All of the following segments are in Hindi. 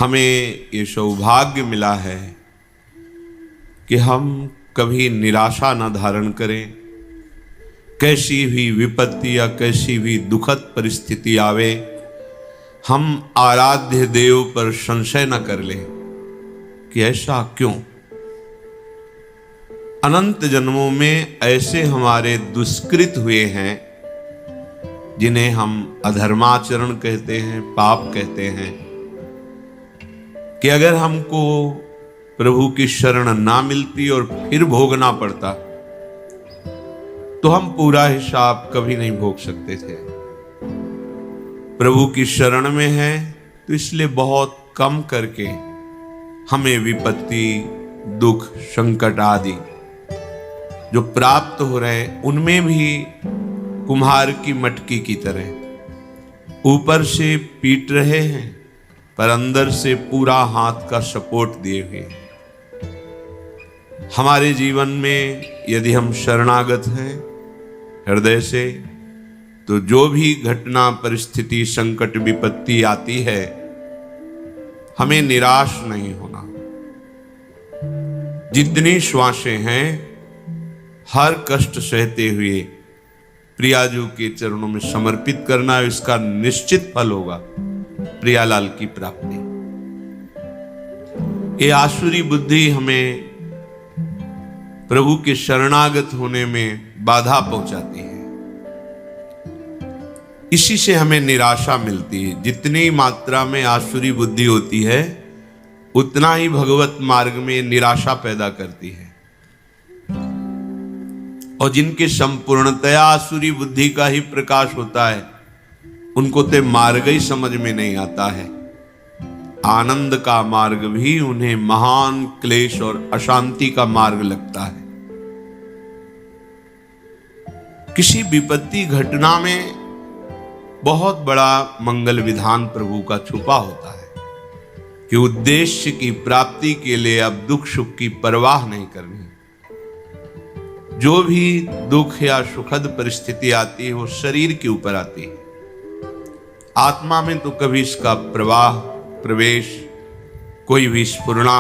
हमें ये सौभाग्य मिला है कि हम कभी निराशा न धारण करें। कैसी भी विपत्ति या कैसी भी दुखद परिस्थिति आवे, हम आराध्य देव पर संशय न कर लें कि ऐसा क्यों। अनंत जन्मों में ऐसे हमारे दुष्कृत हुए हैं जिन्हें हम अधर्माचरण कहते हैं, पाप कहते हैं, कि अगर हमको प्रभु की शरण ना मिलती और फिर भोगना पड़ता तो हम पूरा हिसाब कभी नहीं भोग सकते थे। प्रभु की शरण में है तो इसलिए बहुत कम करके हमें विपत्ति, दुख, संकट आदि जो प्राप्त हो रहे हैं उनमें भी कुम्हार की मटकी की तरह ऊपर से पीट रहे हैं पर अंदर से पूरा हाथ का सपोर्ट दिए हुए हैं। हमारे जीवन में यदि हम शरणागत हैं हृदय से, तो जो भी घटना, परिस्थिति, संकट, विपत्ति आती है, हमें निराश नहीं होना। जितनी श्वासें हैं हर कष्ट सहते हुए प्रियाजू के चरणों में समर्पित करना, इसका निश्चित फल होगा प्रियालाल की प्राप्ति। ये आसुरी बुद्धि हमें प्रभु के शरणागत होने में बाधा पहुंचाती है। इसी से हमें निराशा मिलती है। जितनी मात्रा में आसुरी बुद्धि होती है उतना ही भगवत मार्ग में निराशा पैदा करती है। और जिनके संपूर्णतया आसुरी बुद्धि का ही प्रकाश होता है उनको तो मार्ग ही समझ में नहीं आता है। आनंद का मार्ग भी उन्हें महान क्लेश और अशांति का मार्ग लगता है। किसी विपत्ति घटना में बहुत बड़ा मंगल विधान प्रभु का छुपा होता है कि उद्देश्य की प्राप्ति के लिए अब दुख सुख की परवाह नहीं करनी। जो भी दुख या सुखद परिस्थिति आती है वो शरीर के ऊपर आती है, आत्मा में तो कभी इसका प्रवाह, प्रवेश, कोई भी स्फुरना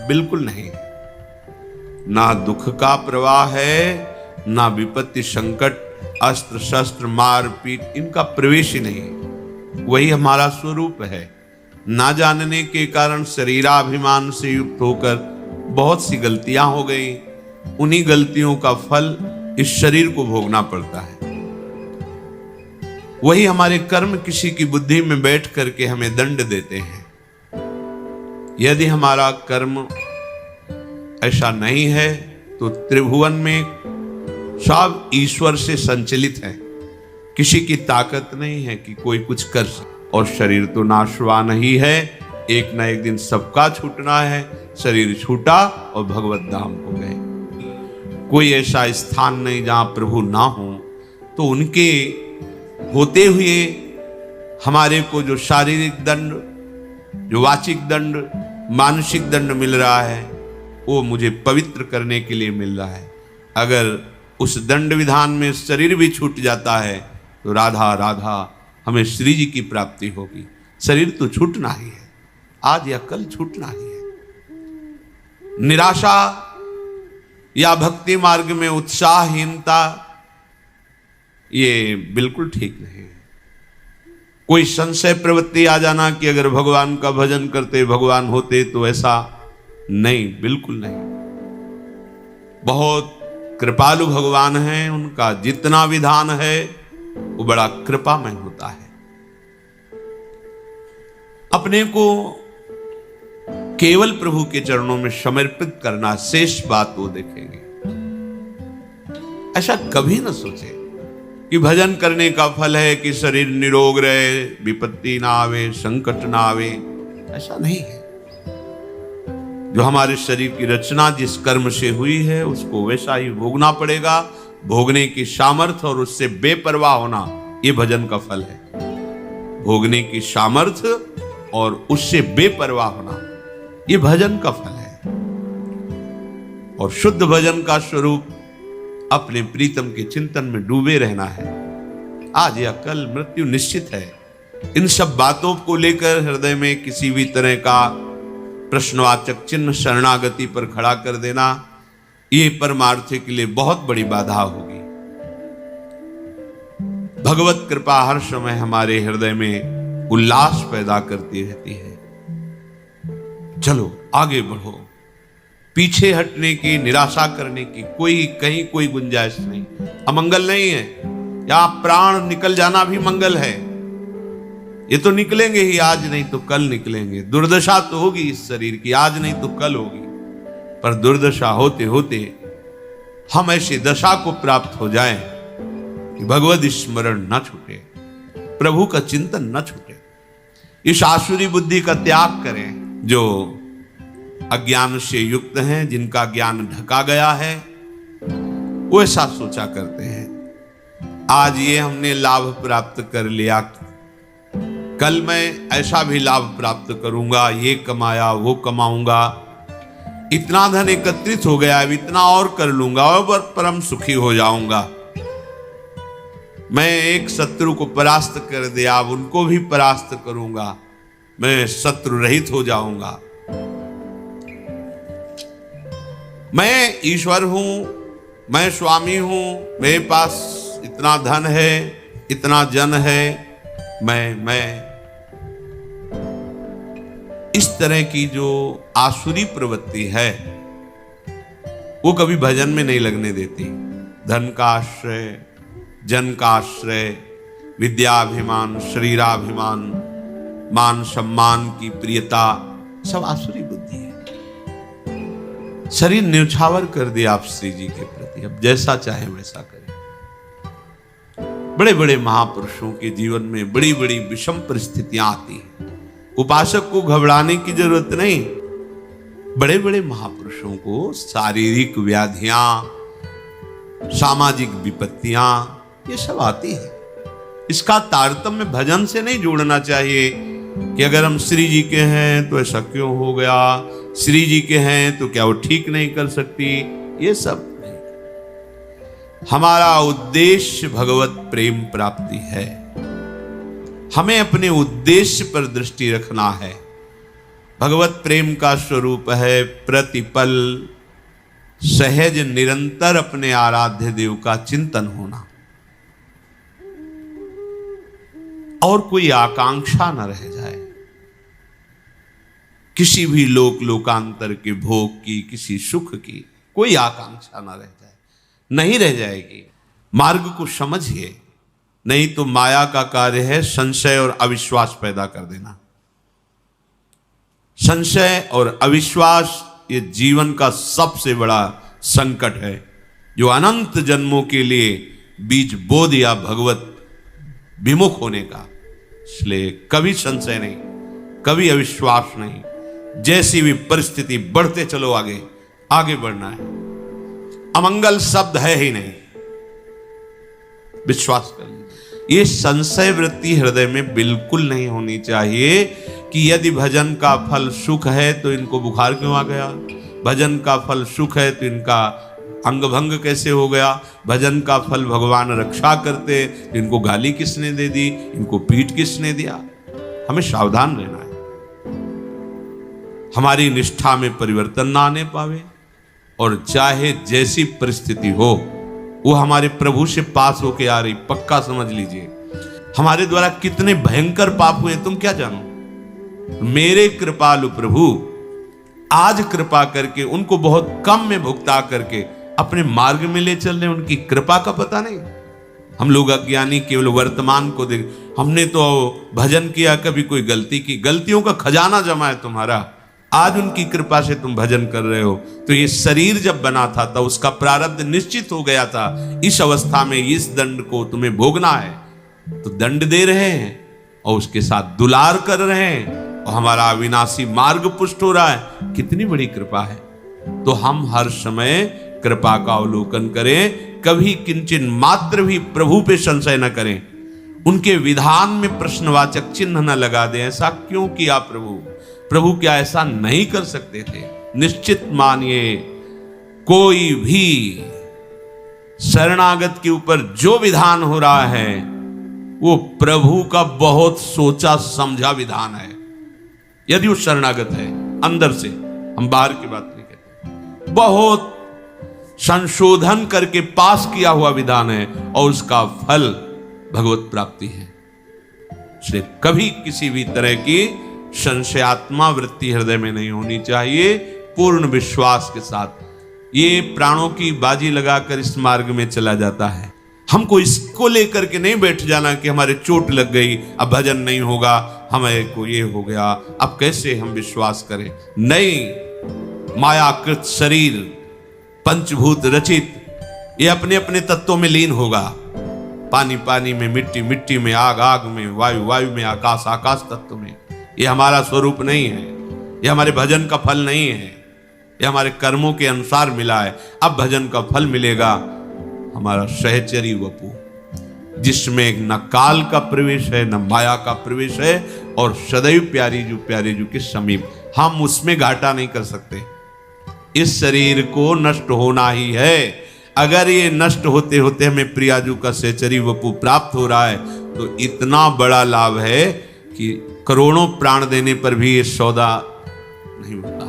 बिल्कुल नहीं है। ना दुख का प्रवाह है, ना विपत्ति, संकट, अस्त्र शस्त्र, मार पीट, इनका प्रवेश ही नहीं। वही हमारा स्वरूप है। ना जानने के कारण शरीराभिमान से युक्त होकर बहुत सी गलतियां हो गई। उन्हीं गलतियों का फल इस शरीर को भोगना पड़ता है। वही हमारे कर्म किसी की बुद्धि में बैठ करके हमें दंड देते हैं। यदि हमारा कर्म ऐसा नहीं है तो त्रिभुवन में सब ईश्वर से संचलित है। किसी की ताकत नहीं है कि कोई कुछ कर सके। और शरीर तो नाशवान ही है, एक ना एक दिन सबका छूटना है। शरीर छूटा और भगवत धाम को गए। कोई ऐसा स्थान नहीं जहां प्रभु ना हो। तो उनके होते हुए हमारे को जो शारीरिक दंड, जो वाचिक दंड, मानसिक दंड मिल रहा है वो मुझे पवित्र करने के लिए मिल रहा है। अगर उस दंड विधान में शरीर भी छूट जाता है तो राधा राधा हमें श्री जी की प्राप्ति होगी। शरीर तो छूटना ही है, आज या कल छूटना ही है। निराशा या भक्ति मार्ग में उत्साहहीनता ये बिल्कुल ठीक नहीं है। कोई संशय प्रवृत्ति आ जाना कि अगर भगवान का भजन करते भगवान होते तो ऐसा नहीं, बिल्कुल नहीं। बहुत कृपालु भगवान हैं, उनका जितना विधान है वो बड़ा कृपामय होता है। अपने को केवल प्रभु के चरणों में समर्पित करना, शेष बात वो देखेंगे। ऐसा कभी न सोचे कि भजन करने का फल है कि शरीर निरोग रहे, विपत्ति ना आवे, संकट ना आवे। ऐसा नहीं है। जो हमारे शरीर की रचना जिस कर्म से हुई है उसको वैसा ही भोगना पड़ेगा। भोगने की सामर्थ्य और उससे बेपरवाह होना ये भजन का फल है। भोगने की सामर्थ्य और उससे बेपरवाह होना ये भजन का फल है। और शुद्ध भजन का स्वरूप अपने प्रीतम के चिंतन में डूबे रहना है। आज या कल मृत्यु निश्चित है। इन सब बातों को लेकर हृदय में किसी भी तरह का प्रश्नवाचक चिन्ह शरणागति पर खड़ा कर देना, ये परमार्थ के लिए बहुत बड़ी बाधा होगी। भगवत कृपा हर समय हमारे हृदय में उल्लास पैदा करती रहती है। चलो आगे बढ़ो, पीछे हटने की, निराशा करने की कहीं कोई गुंजाइश नहीं। अमंगल नहीं है, या प्राण निकल जाना भी मंगल है। ये तो निकलेंगे ही, आज नहीं तो कल निकलेंगे। दुर्दशा तो होगी इस शरीर की, आज नहीं तो कल होगी, पर दुर्दशा होते होते हम ऐसी दशा को प्राप्त हो जाएं कि भगवत स्मरण न छूटे, प्रभु का चिंतन न छूटे। इस आसुरी बुद्धि का त्याग करें जो अज्ञान से युक्त हैं, जिनका ज्ञान ढका गया है, वो ऐसा सोचा करते हैं आज ये हमने लाभ प्राप्त कर लिया, कल मैं ऐसा भी लाभ प्राप्त करूंगा, ये कमाया वो कमाऊंगा, इतना धन एकत्रित हो गया, अब इतना और कर लूंगा और परम सुखी हो जाऊंगा। मैं एक शत्रु को परास्त कर दिया, अब उनको भी परास्त करूंगा, मैं शत्रु रहित हो जाऊंगा। मैं ईश्वर हूं, मैं स्वामी हूं, मेरे पास इतना धन है, इतना जन है, मैं इस तरह की जो आसुरी प्रवृत्ति है वो कभी भजन में नहीं लगने देती। धन का आश्रय, जन का आश्रय, विद्याभिमान, शरीराभिमान, मान सम्मान की प्रियता, सब आसुरी बुद्धि है। शरीर न्यौछावर कर दिया आप श्री जी के प्रति, अब जैसा चाहे वैसा करें। बड़े बड़े महापुरुषों के जीवन में बड़ी बड़ी विषम परिस्थितियां आती हैं, उपासक को घबराने की जरूरत नहीं। बड़े बड़े महापुरुषों को शारीरिक व्याधियां, सामाजिक विपत्तियां, ये सब आती है। इसका तारतम्य भजन से नहीं जोड़ना चाहिए कि अगर हम श्री जी के हैं तो ऐसा क्यों हो गया, श्री जी के हैं तो क्या वो ठीक नहीं कर सकती, ये सब नहीं। हमारा उद्देश्य भगवत प्रेम प्राप्ति है, हमें अपने उद्देश्य पर दृष्टि रखना है। भगवत प्रेम का स्वरूप है प्रतिपल सहज निरंतर अपने आराध्य देव का चिंतन होना, और कोई आकांक्षा न रह जाए, किसी भी लोकांतर के भोग की, किसी सुख की कोई आकांक्षा न रह जाए, नहीं रह जाएगी। मार्ग को समझिए, नहीं तो माया का कार्य है संशय और अविश्वास पैदा कर देना। संशय और अविश्वास ये जीवन का सबसे बड़ा संकट है, जो अनंत जन्मों के लिए बीज बो दिया भगवत विमुख होने का। इसलिए कभी संशय नहीं, कभी अविश्वास नहीं, जैसी भी परिस्थिति बढ़ते चलो, आगे आगे बढ़ना है। अमंगल शब्द है ही नहीं, विश्वास कर लीजिए। ये संशय वृत्ति हृदय में बिल्कुल नहीं होनी चाहिए कि यदि भजन का फल सुख है तो इनको बुखार क्यों आ गया, भजन का फल सुख है तो इनका अंग भंग कैसे हो गया, भजन का फल भगवान रक्षा करते तो इनको गाली किसने दे दी, इनको पीठ किसने दिया। हमें सावधान रहना है, हमारी निष्ठा में परिवर्तन ना आने पावे, और चाहे जैसी परिस्थिति हो वो हमारे प्रभु से पास होके आ रही, पक्का समझ लीजिए। हमारे द्वारा कितने भयंकर पाप हुए तुम क्या जानो, मेरे कृपालु प्रभु आज कृपा करके उनको बहुत कम में भुगता करके अपने मार्ग में ले चल रहे, उनकी कृपा का पता नहीं। हम लोग अज्ञानी केवल वर्तमान को देख, हमने तो भजन किया, कभी कोई गलती की, गलतियों का खजाना जमा है तुम्हारा, आज उनकी कृपा से तुम भजन कर रहे हो। तो ये शरीर जब बना था तो उसका प्रारब्ध निश्चित हो गया था, इस अवस्था में इस दंड को तुम्हें भोगना है, तो दंड दे रहे हैं और उसके साथ दुलार कर रहे हैं, और हमारा अविनाशी मार्ग पुष्ट हो रहा है। कितनी बड़ी कृपा है। तो हम हर समय कृपा का अवलोकन करें, कभी किंचन मात्र भी प्रभु पे संशय न करें, उनके विधान में प्रश्नवाचक चिन्ह न लगा दें, ऐसा क्यों किया प्रभु, प्रभु क्या ऐसा नहीं कर सकते थे। निश्चित मानिए, कोई भी शरणागत के ऊपर जो विधान हो रहा है वो प्रभु का बहुत सोचा समझा विधान है। यदि वो शरणागत है अंदर से, हम बाहर की बात नहीं कहते, बहुत संशोधन करके पास किया हुआ विधान है और उसका फल भगवत प्राप्ति है। इसलिए कभी किसी भी तरह की संशयात्मा वृत्ति हृदय में नहीं होनी चाहिए। पूर्ण विश्वास के साथ ये प्राणों की बाजी लगाकर इस मार्ग में चला जाता है। हमको इसको लेकर के नहीं बैठ जाना कि हमारे चोट लग गई, अब भजन नहीं होगा, हमें को ये हो गया, अब कैसे हम विश्वास करें। नहीं, मायाकृत शरीर पंचभूत रचित, ये अपने अपने तत्वों में लीन होगा। पानी पानी में, मिट्टी मिट्टी में, आग आग में, वायु वायु में, आकाश आकाश तत्व में। ये हमारा स्वरूप नहीं है, ये हमारे भजन का फल नहीं है, ये हमारे कर्मों के अनुसार मिला है। अब भजन का फल मिलेगा हमारा सहचरी वपु, जिसमें न काल का प्रवेश है न माया का प्रवेश है, और सदैव प्यारी जू के समीप। हम उसमें घाटा नहीं कर सकते। इस शरीर को नष्ट होना ही है। अगर ये नष्ट होते होते हमें प्रियाजू का सहचरी वपु प्राप्त हो रहा है तो इतना बड़ा लाभ है कि करोड़ों प्राण देने पर भी ये सौदा नहीं होता।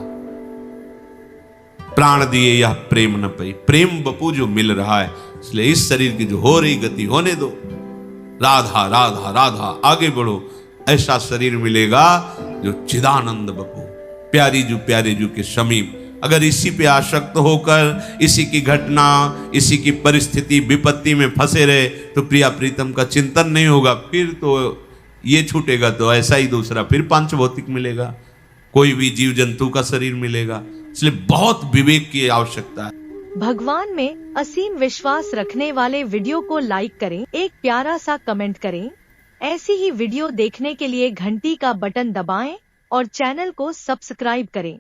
प्राण दिए यह प्रेम न पई, प्रेम बपू जो मिल रहा है। इसलिए इस शरीर की जो हो रही गति होने दो, राधा राधा राधा, आगे बढ़ो। ऐसा शरीर मिलेगा जो चिदानंद बपू, प्यारी जू के समीप। अगर इसी पे आसक्त होकर इसी की घटना, इसी की परिस्थिति विपत्ति में फंसे रहे तो प्रिया प्रीतम का चिंतन नहीं होगा। फिर तो ये छूटेगा तो ऐसा ही दूसरा फिर पांच भौतिक मिलेगा, कोई भी जीव जंतु का शरीर मिलेगा। इसलिए बहुत विवेक की आवश्यकता है। भगवान में असीम विश्वास रखने वाले वीडियो को लाइक करें, एक प्यारा सा कमेंट करें। ऐसी ही वीडियो देखने के लिए घंटी का बटन दबाएं और चैनल को सब्सक्राइब करें।